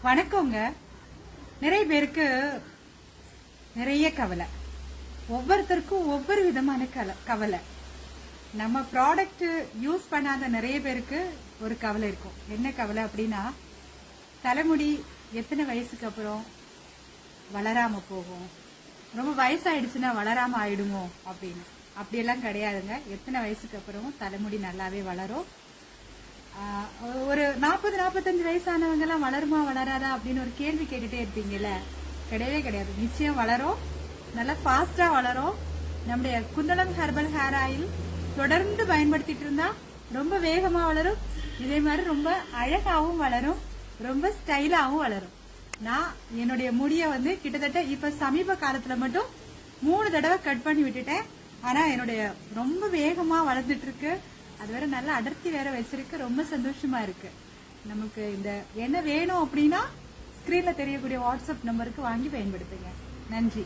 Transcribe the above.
வணக்கங்க. நிறைய பேருக்கு நிறைய கவலை, ஒவ்வொருத்தருக்கும் ஒவ்வொரு விதமான கவலை. நம்ம ப்ராடக்ட் யூஸ் பண்ணாத நிறைய பேருக்கு ஒரு கவலை இருக்கும். என்ன கவலை அப்படின்னா, தலைமுடி எத்தனை வயசுக்கு அப்புறம் வளராம போகும், ரொம்ப வயசாயிடுச்சுன்னா வளராம ஆயிடுமோ அப்படின்னு. அப்படியெல்லாம் கிடையாதுங்க. எத்தனை வயசுக்கு அப்புறமும் தலைமுடி நல்லாவே வளரும். ஒரு 40-45 வயசானவங்க எல்லாம் வளருமா வளராதா அப்படின்னு ஒரு கேள்வி கேட்டுட்டே இருப்பீங்கல்ல. கிடையவே கிடையாது. நிச்சயம் வளரும், நல்லா ஃபாஸ்டா வளரும். நம்முடைய குந்தளம் ஹெர்பல் ஹேர் ஆயில் தொடர்ந்து பயன்படுத்திட்டு இருந்தா ரொம்ப வேகமா வளரும். இதே மாதிரி ரொம்ப அழகாவும் வளரும், ரொம்ப ஸ்டைலாவும் வளரும். நான் என்னுடைய முடிய கிட்டத்தட்ட இப்ப சமீப காலத்துல மட்டும் 3 தடவை கட் பண்ணி விட்டுட்டேன். ஆனா என்னுடைய ரொம்ப வேகமா வளர்ந்துட்டு இருக்கு. அது வேற நல்ல அடர்த்தி வேற வச்சிருக்கு. ரொம்ப சந்தோஷமா இருக்கு. நமக்கு இந்த என்ன வேணும் அப்படின்னா ஸ்கிரீன்ல தெரியக்கூடிய வாட்ஸ்அப் நம்பருக்கு வாங்கி பயன்படுத்துங்க. நன்றி.